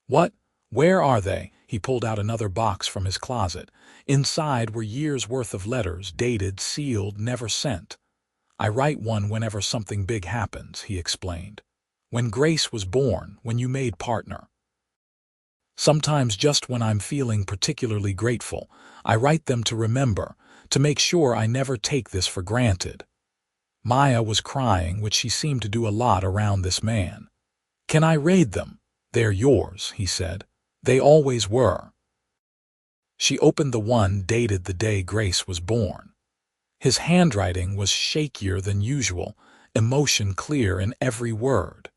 "What? Where are they?" He pulled out another box from his closet. Inside were years' worth of letters, dated, sealed, never sent. "I write one whenever something big happens," he explained. "When Grace was born, when you made partner." Sometimes just when I'm feeling particularly grateful, I write them to remember, to make sure I never take this for granted." Maya was crying, which she seemed to do a lot around this man. "Can I read them?" "They're yours," he said. "They always were." She opened the one dated the day Grace was born. His handwriting was shakier than usual, emotion clear in every word.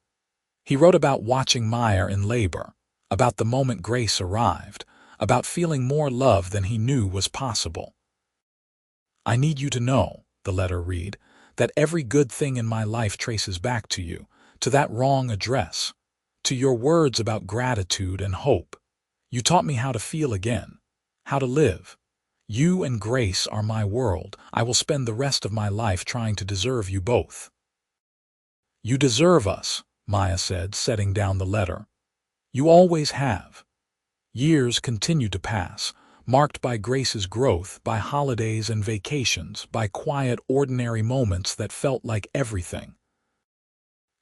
He wrote about watching Maya in labor, about the moment Grace arrived, about feeling more love than he knew was possible. "I need you to know," the letter read, "that every good thing in my life traces back to you, to that wrong address, to your words about gratitude and hope. You taught me how to feel again, how to live. You and Grace are my world. I will spend the rest of my life trying to deserve you both." "You deserve us," Maya said, setting down the letter. "You always have." Years continued to pass, marked by Grace's growth, by holidays and vacations, by quiet, ordinary moments that felt like everything.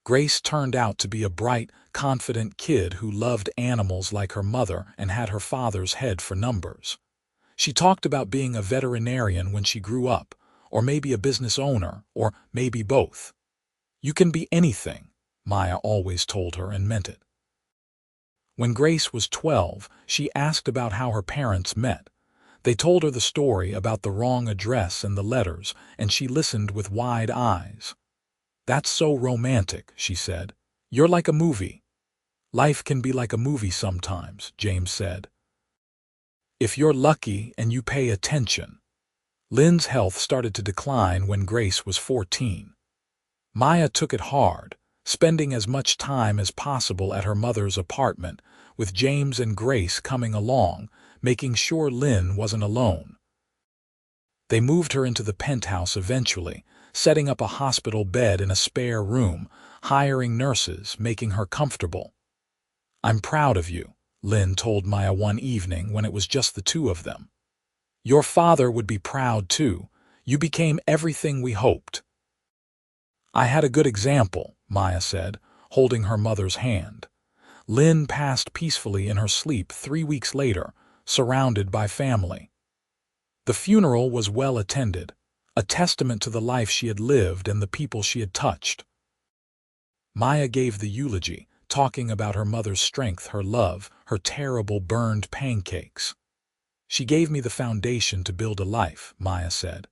Grace turned out to be a bright, confident kid who loved animals like her mother and had her father's head for numbers. She talked about being a veterinarian when she grew up, or maybe a business owner, or maybe both. "You can be anything," Maya always told her, and meant it. When Grace was 12, she asked about how her parents met. They told her the story about the wrong address and the letters, and she listened with wide eyes. "That's so romantic," she said. "You're like a movie." "Life can be like a movie sometimes," James said. "If you're lucky and you pay attention." Lynn's health started to decline when Grace was 14. Maya took it hard, spending as much time as possible at her mother's apartment, with James and Grace coming along, making sure Lynn wasn't alone. They moved her into the penthouse eventually, setting up a hospital bed in a spare room, hiring nurses, making her comfortable. "I'm proud of you," Lynn told Maya one evening when it was just the two of them. "Your father would be proud too. You became everything we hoped." "I had a good example," Maya said, holding her mother's hand. Lynn passed peacefully in her sleep 3 weeks later, surrounded by family. The funeral was well attended, a testament to the life she had lived and the people she had touched. Maya gave the eulogy, talking about her mother's strength, her love, her terrible burned pancakes. "She gave me the foundation to build a life," Maya said.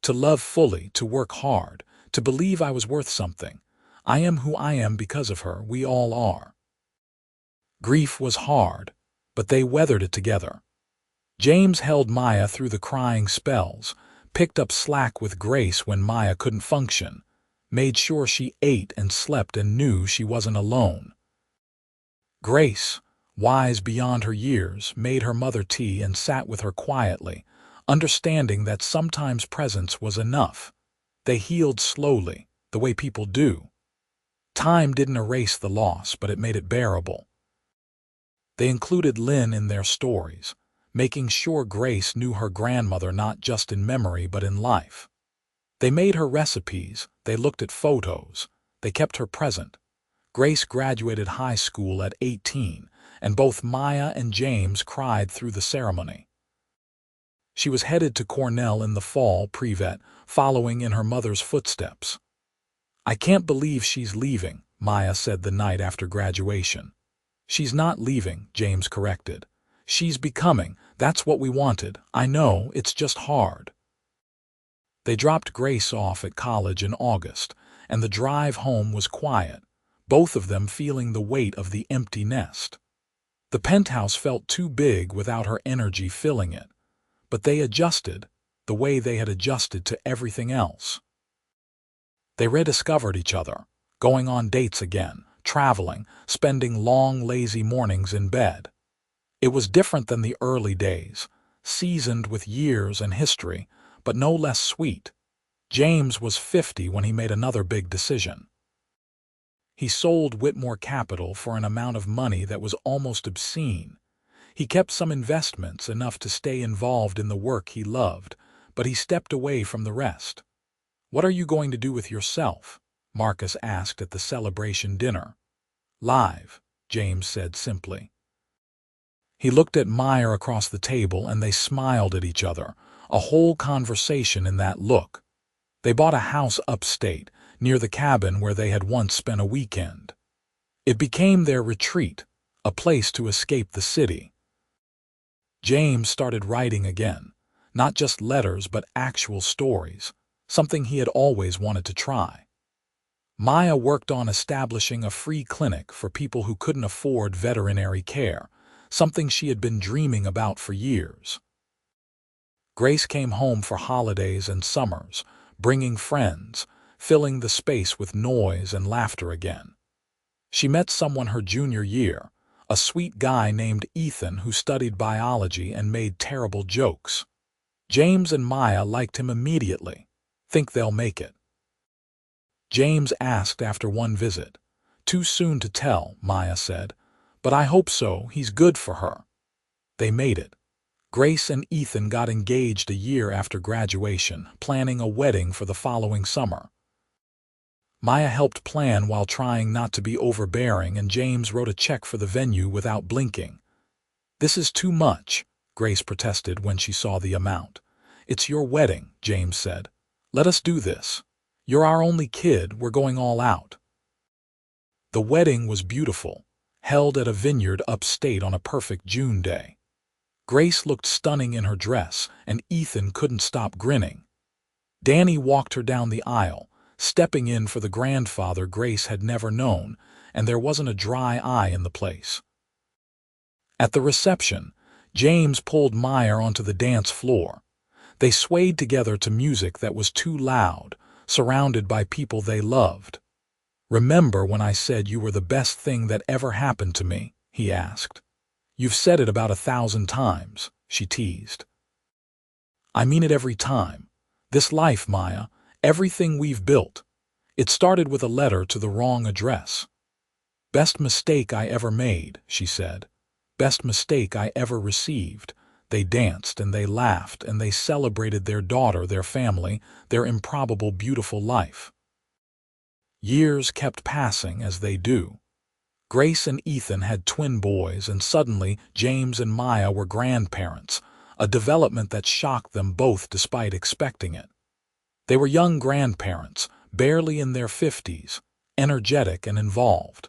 "To love fully, to work hard, to believe I was worth something. I am who I am because of her. We all are." Grief was hard, but they weathered it together. James held Maya through the crying spells, picked up slack with Grace when Maya couldn't function, made sure she ate and slept and knew she wasn't alone. Grace, wise beyond her years, made her mother tea and sat with her quietly, understanding that sometimes presence was enough. They healed slowly, the way people do. Time didn't erase the loss, but it made it bearable. They included Lynn in their stories, making sure Grace knew her grandmother not just in memory but in life. They made her recipes, they looked at photos, they kept her present. Grace graduated high school at 18, and both Maya and James cried through the ceremony. She was headed to Cornell in the fall pre-vet, following in her mother's footsteps. "I can't believe she's leaving," Maya said the night after graduation. "She's not leaving," James corrected. "She's becoming. That's what we wanted. I know, it's just hard." They dropped Grace off at college in August, and the drive home was quiet, both of them feeling the weight of the empty nest. The penthouse felt too big without her energy filling it, but they adjusted, the way they had adjusted to everything else. They rediscovered each other, going on dates again, traveling, spending long, lazy mornings in bed. It was different than the early days, seasoned with years and history, but no less sweet. James was 50 when he made another big decision. He sold Whitmore Capital for an amount of money that was almost obscene. He kept some investments, enough to stay involved in the work he loved, but he stepped away from the rest. "What are you going to do with yourself?" Marcus asked at the celebration dinner. "Live," James said simply. He looked at Maya across the table and they smiled at each other, a whole conversation in that look. They bought a house upstate, near the cabin where they had once spent a weekend. It became their retreat, a place to escape the city. James started writing again, not just letters but actual stories, something he had always wanted to try. Maya worked on establishing a free clinic for people who couldn't afford veterinary care, something she had been dreaming about for years. Grace came home for holidays and summers, bringing friends, filling the space with noise and laughter again. She met someone her junior year, a sweet guy named Ethan who studied biology and made terrible jokes. James and Maya liked him immediately. Think they'll make it? James asked after one visit. Too soon to tell, Maya said, but I hope so, he's good for her. They made it. Grace and Ethan got engaged a year after graduation, planning a wedding for the following summer. Maya helped plan while trying not to be overbearing, and James wrote a check for the venue without blinking. "This is too much," Grace protested when she saw the amount. "It's your wedding," James said. "Let us do this. You're our only kid, we're going all out." The wedding was beautiful, held at a vineyard upstate on a perfect June day. Grace looked stunning in her dress, and Ethan couldn't stop grinning. Danny walked her down the aisle, stepping in for the grandfather Grace had never known, and there wasn't a dry eye in the place. At the reception, James pulled Maya onto the dance floor. They swayed together to music that was too loud, surrounded by people they loved. "Remember when I said you were the best thing that ever happened to me?" he asked. "You've said it about 1,000 times, she teased. "I mean it every time. This life, Maya, everything we've built. It started with a letter to the wrong address." "Best mistake I ever made," she said. "Best mistake I ever received." They danced and they laughed and they celebrated their daughter, their family, their improbable, beautiful life. Years kept passing as they do. Grace and Ethan had twin boys, and suddenly James and Maya were grandparents, a development that shocked them both despite expecting it. They were young grandparents, barely in their 50s, energetic and involved.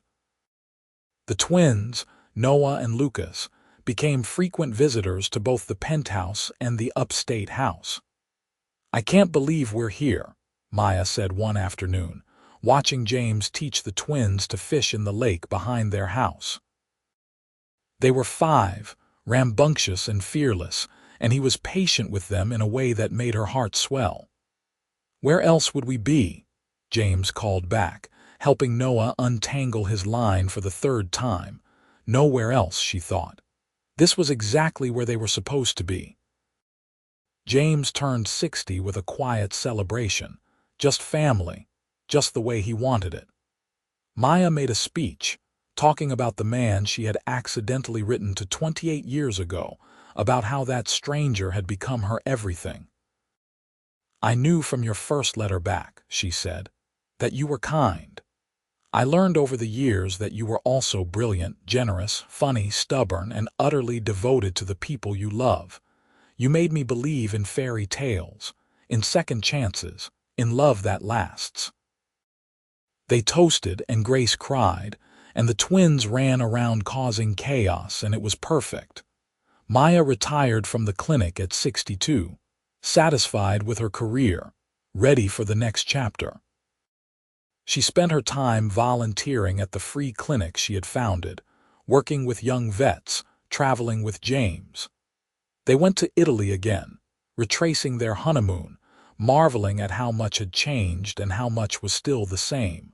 The twins, Noah and Lucas, became frequent visitors to both the penthouse and the upstate house. "I can't believe we're here," Maya said one afternoon, watching James teach the twins to fish in the lake behind their house. They were 5, rambunctious and fearless, and he was patient with them in a way that made her heart swell. "Where else would we be?" James called back, helping Noah untangle his line for the 3rd time. Nowhere else, she thought. This was exactly where they were supposed to be. James turned 60 with a quiet celebration. Just family, just the way he wanted it. Maya made a speech, talking about the man she had accidentally written to 28 years ago, about how that stranger had become her everything. "I knew from your first letter back," she said, "that you were kind. I learned over the years that you were also brilliant, generous, funny, stubborn, and utterly devoted to the people you love. You made me believe in fairy tales, in second chances, in love that lasts." They toasted, and Grace cried, and the twins ran around causing chaos, and it was perfect. Maya retired from the clinic at 62, satisfied with her career, ready for the next chapter. She spent her time volunteering at the free clinic she had founded, working with young vets, traveling with James. They went to Italy again, retracing their honeymoon, marveling at how much had changed and how much was still the same.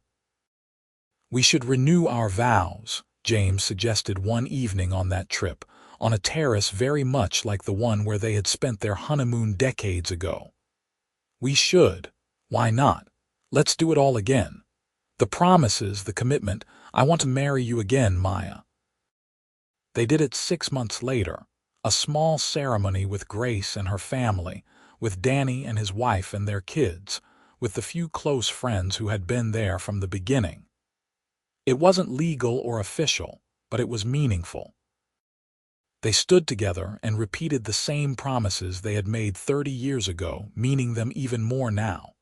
"We should renew our vows," James suggested one evening on that trip, on a terrace very much like the one where they had spent their honeymoon decades ago. "We should. Why not? Let's do it all again. The promises, the commitment. I want to marry you again, Maya." They did it 6 months later, a small ceremony with Grace and her family, with Danny and his wife and their kids, with the few close friends who had been there from the beginning. It wasn't legal or official, but it was meaningful. They stood together and repeated the same promises they had made 30 years ago, meaning them even more now.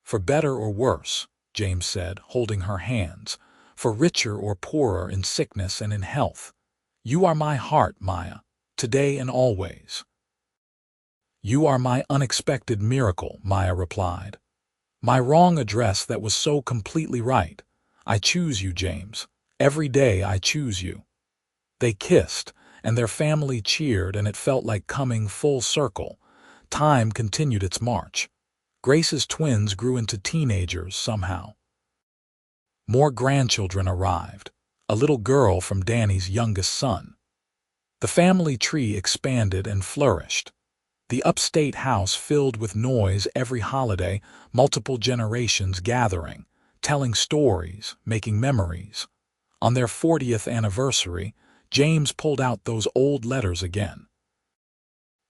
"For better or worse," James said, holding her hands, "for richer or poorer in sickness and in health. You are my heart, Maya, today and always." "You are my unexpected miracle," Maya replied. "My wrong address that was so completely right. I choose you, James. Every day I choose you." They kissed, and their family cheered, and it felt like coming full circle. Time continued its march. Grace's twins grew into teenagers somehow. More grandchildren arrived, a little girl from Danny's youngest son. The family tree expanded and flourished. The upstate house filled with noise every holiday, multiple generations gathering, telling stories, making memories. On their 40th anniversary, James pulled out those old letters again.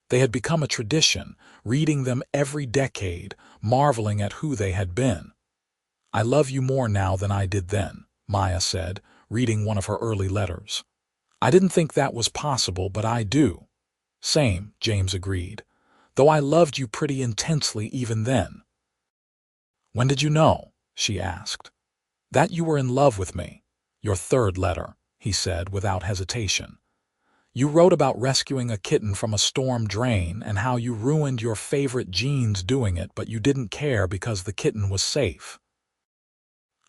They had become a tradition, reading them every decade, marveling at who they had been. "I love you more now than I did then," Maya said, reading one of her early letters. "I didn't think that was possible, but I do." "Same," James agreed, "though I loved you pretty intensely even then." "When did you know?" she asked. "That you were in love with me." "Your third letter," he said without hesitation. "You wrote about rescuing a kitten from a storm drain and how you ruined your favorite jeans doing it, but you didn't care because the kitten was safe.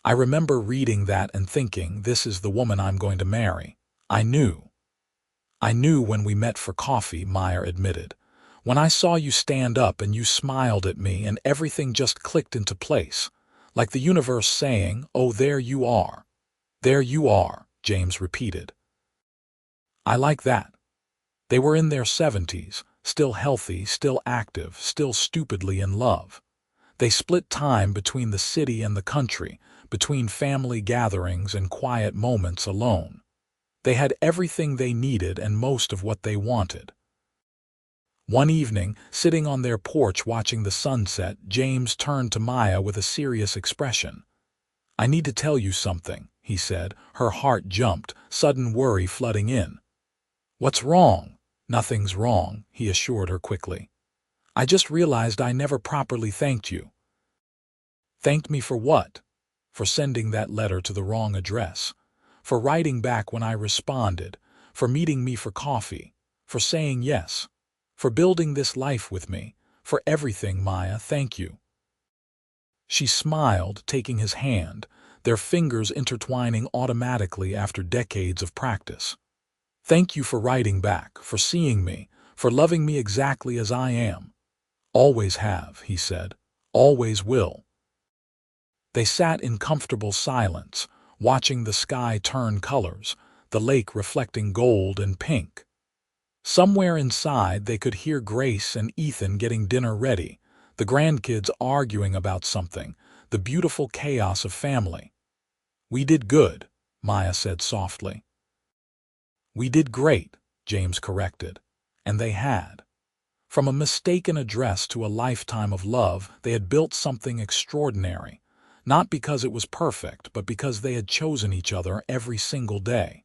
I remember reading that and thinking, this is the woman I'm going to marry. I knew. I knew when we met for coffee," Meyer admitted. "When I saw you stand up and you smiled at me and everything just clicked into place. Like the universe saying, oh, there you are. There you are," James repeated. "I like that." They were in their 70s, still healthy, still active, still stupidly in love. They split time between the city and the country, between family gatherings and quiet moments alone. They had everything they needed and most of what they wanted. One evening, sitting on their porch watching the sunset, James turned to Maya with a serious expression. "I need to tell you something," he said. Her heart jumped, sudden worry flooding in. "What's wrong?" "Nothing's wrong," he assured her quickly. "I just realized I never properly thanked you." "Thanked me for what?" "For sending that letter to the wrong address. For writing back when I responded. For meeting me for coffee. For saying yes. For building this life with me. For everything, Maya, thank you." She smiled, taking his hand, their fingers intertwining automatically after decades of practice. "Thank you for writing back, for seeing me, for loving me exactly as I am." "Always have," he said. "Always will." They sat in comfortable silence, watching the sky turn colors, the lake reflecting gold and pink. Somewhere inside they could hear Grace and Ethan getting dinner ready, the grandkids arguing about something, the beautiful chaos of family. "We did good," Maya said softly. "We did great," James corrected. And they had. From a mistaken address to a lifetime of love, they had built something extraordinary, not because it was perfect, but because they had chosen each other every single day.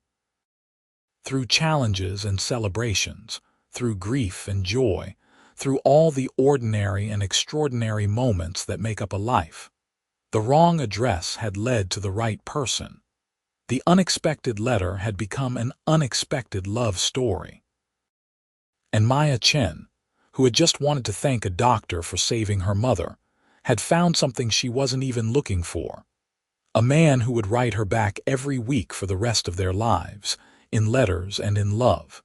Through challenges and celebrations, through grief and joy, through all the ordinary and extraordinary moments that make up a life, the wrong address had led to the right person. The unexpected letter had become an unexpected love story. And Maya Chen, who had just wanted to thank a doctor for saving her mother, had found something she wasn't even looking for. A man who would write her back every week for the rest of their lives, in letters and in love.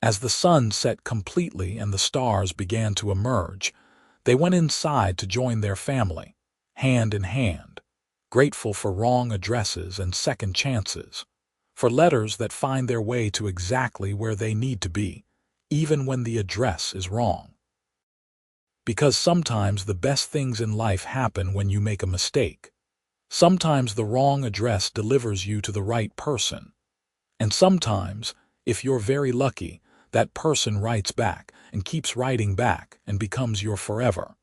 As the sun set completely and the stars began to emerge, they went inside to join their family, hand in hand, grateful for wrong addresses and second chances, for letters that find their way to exactly where they need to be, even when the address is wrong. Because sometimes the best things in life happen when you make a mistake. Sometimes the wrong address delivers you to the right person. And sometimes, if you're very lucky, that person writes back and keeps writing back and becomes your forever.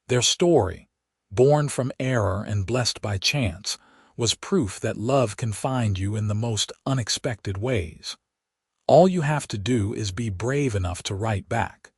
Their story, born from error and blessed by chance, was proof that love can find you in the most unexpected ways. All you have to do is be brave enough to write back.